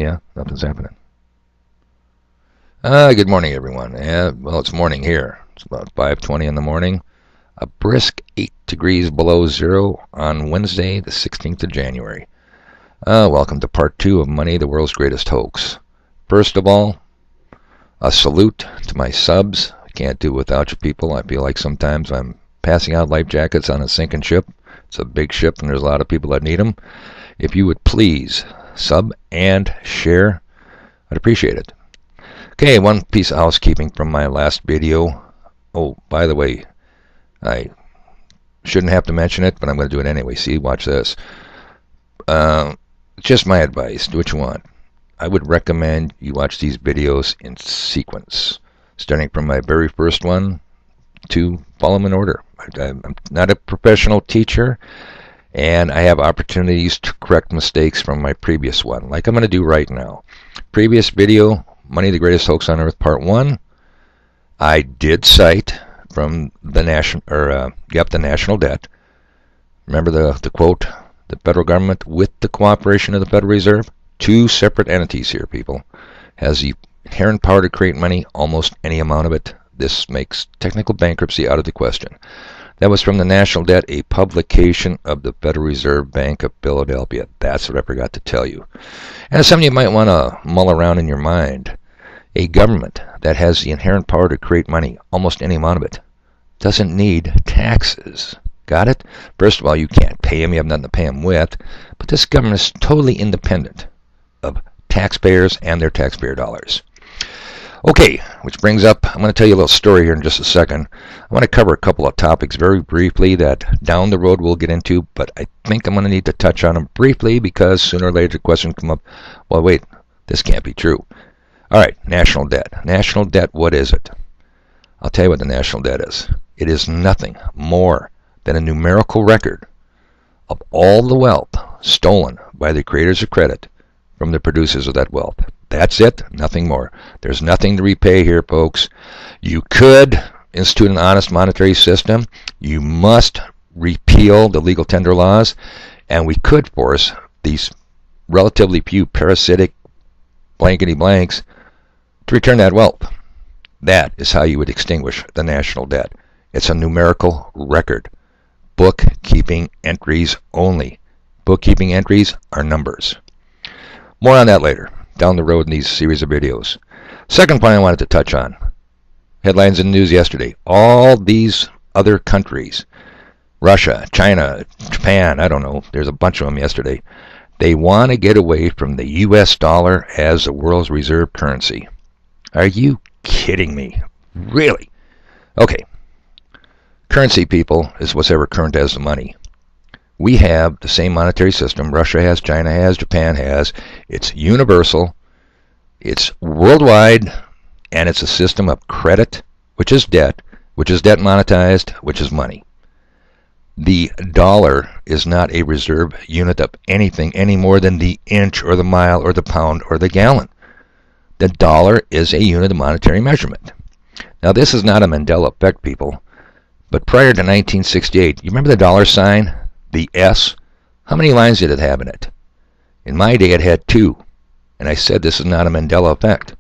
Yeah, nothing's happening. Good morning, everyone. Well, it's morning here. It's about 5:20 in the morning. A brisk 8 degrees below zero on Wednesday, the 16th of January. Welcome to part 2 of Money, the World's Greatest Hoax. First of all, a salute to my subs. I can't do it without you people. I feel like sometimes I'm passing out life jackets on a sinking ship. It's a big ship and there's a lot of people that need them. If you would please sub and share, I'd appreciate it. Okay, one piece of housekeeping from my last video. Oh, by the way, I shouldn't have to mention it, but I'm going to do it anyway. See, watch this. Just my advice. Do what you want. I would recommend you watch these videos in sequence, starting from my very first one to follow them in order. I'm not a professional teacher, and I have opportunities to correct mistakes from my previous one, like I'm going to do right now. Previous video, Money, the Greatest Hoax on Earth, Part 1, I did cite from the national debt. Remember the quote, the federal government, with the cooperation of the Federal Reserve, two separate entities here, people, has the inherent power to create money, almost any amount of it. This makes technical bankruptcy out of the question. That was from the national debt, a publication of the Federal Reserve Bank of Philadelphia. That's what I forgot to tell you. And something you might want to mull around in your mind. A government that has the inherent power to create money, almost any amount of it, doesn't need taxes. Got it? First of all, you can't pay them. You have nothing to pay them with. But this government is totally independent of taxpayers and their taxpayer dollars. Okay, which brings up, I'm going to tell you a little story here in just a second. I want to cover a couple of topics very briefly that down the road we'll get into, but I think I'm going to need to touch on them briefly because sooner or later the question come up, well, wait, this can't be true. All right, national debt. National debt, what is it? I'll tell you what the national debt is. It is nothing more than a numerical record of all the wealth stolen by the creators of credit from the producers of that wealth. That's it, nothing more. There's nothing to repay here, folks. You could institute an honest monetary system. You must repeal the legal tender laws, and we could force these relatively few parasitic blankety blanks to return that wealth. That is how you would extinguish the national debt. It's a numerical record. Bookkeeping entries only. Bookkeeping entries are numbers. More on that later, down the road in these series of videos. Second point I wanted to touch on. Headlines in the news yesterday. All these other countries, Russia, China, Japan, I don't know, there's a bunch of them yesterday. They want to get away from the US dollar as the world's reserve currency. Are you kidding me? Really? Okay. Currency, people, is whatever current as the money. We have the same monetary system Russia has, China has, Japan has. It's universal, it's worldwide, and it's a system of credit, which is debt monetized, which is money. The dollar is not a reserve unit of anything any more than the inch or the mile or the pound or the gallon. The dollar is a unit of monetary measurement. Now, this is not a Mandela effect, people, but prior to 1968, you remember the dollar sign? The S, how many lines did it have in it? In my day, it had 2. And I said this is not a Mandela effect.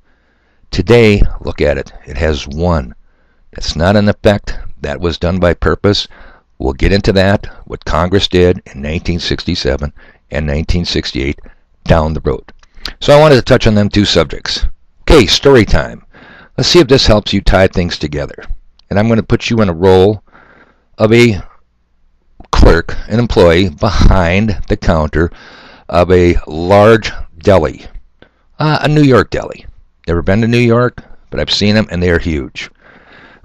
Today, look at it. It has 1. That's not an effect. That was done by purpose. We'll get into that, what Congress did in 1967 and 1968 down the road. So I wanted to touch on them 2 subjects. Okay, story time. Let's see if this helps you tie things together. And I'm going to put you in a role of a clerk, an employee behind the counter of a large deli, a New York deli. Never been to New York, but I've seen them and they are huge.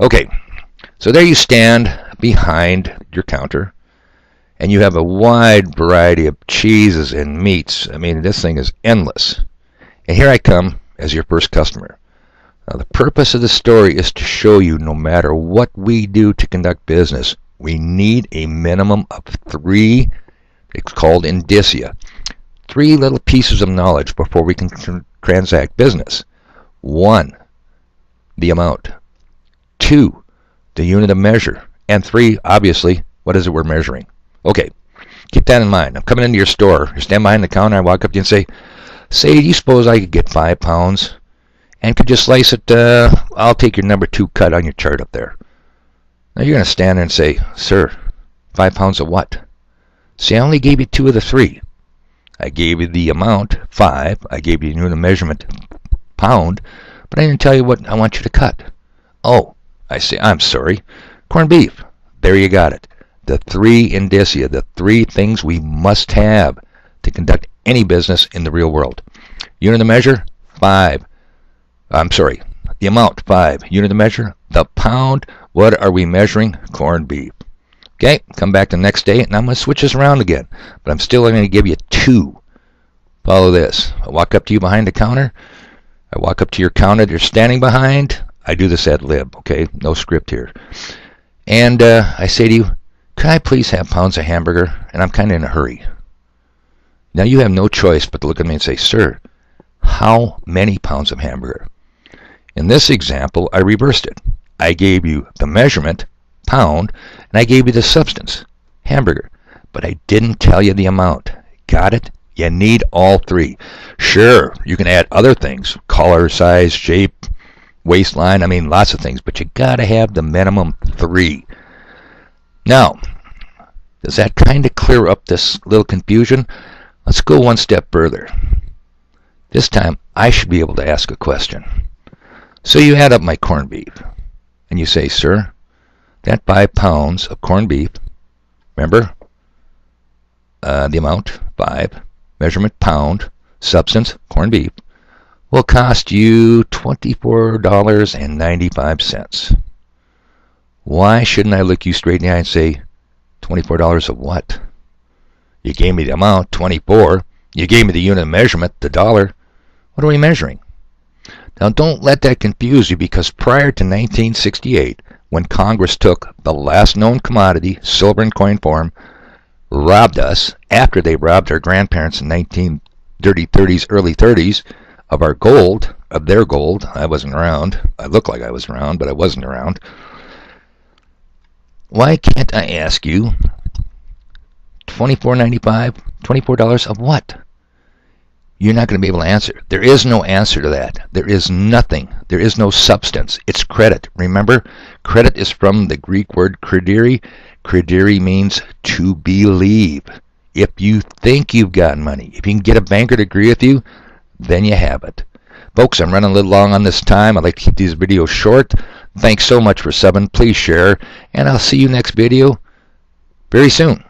Okay, so there you stand behind your counter and you have a wide variety of cheeses and meats. I mean, this thing is endless. And here I come as your first customer. Now, the purpose of the story is to show you no matter what we do to conduct business, we need a minimum of 3, it's called indicia, 3 little pieces of knowledge before we can transact business. 1, the amount. 2, the unit of measure. And 3, obviously, what is it we're measuring? Okay, keep that in mind. I'm coming into your store. You stand behind the counter, I walk up to you and say, Say, do you suppose I could get 5 pounds and could you slice it? I'll take your number 2 cut on your chart up there. Now you're going to stand there and say, sir, 5 pounds of what? See, I only gave you 2 of the 3. I gave you the amount, 5. I gave you the measurement, pound, but I didn't tell you what I want you to cut. Oh, I say, I'm sorry. Corned beef. There you got it. The 3 indicia, the 3 things we must have to conduct any business in the real world. Unit of measure, 5. I'm sorry, the amount, 5. Unit of measure, the pound. What are we measuring? Corned beef. Okay, come back the next day, and I'm going to switch this around again. But I'm still going to give you 2. Follow this. I walk up to you behind the counter. I walk up to your counter that you're standing behind. I do this ad lib, okay? No script here. And I say to you, can I please have pounds of hamburger? And I'm kind of in a hurry. Now you have no choice but to look at me and say, sir, how many pounds of hamburger? In this example, I reversed it. I gave you the measurement, pound, and I gave you the substance, hamburger. But I didn't tell you the amount. Got it? You need all 3. Sure, you can add other things, color, size, shape, waistline, I mean lots of things, but you got to have the minimum 3. Now, does that kind of clear up this little confusion? Let's go one step further. This time, I should be able to ask a question. So you add up my corned beef, and you say, sir, that 5 pounds of corned beef, remember, the amount, 5, measurement, pound, substance, corned beef, will cost you $24.95. Why shouldn't I look you straight in the eye and say, $24 of what? You gave me the amount, 24. You gave me the unit of measurement, the dollar. What are we measuring? Now don't let that confuse you, because prior to 1968, when Congress took the last known commodity, silver in coin form, robbed us, after they robbed our grandparents in 1930s, early 30s, of our gold, of their gold. I wasn't around. I look like I was around, but I wasn't around. Why can't I ask you $24.95, $24 of what? You're not going to be able to answer. There is no answer to that. There is nothing. There is no substance. It's credit. Remember, credit is from the Greek word credere. Credere means to believe. If you think you've got money, if you can get a banker to agree with you, then you have it. Folks, I'm running a little long on this time. I'd like to keep these videos short. Thanks so much for subbing. Please share, and I'll see you next video very soon.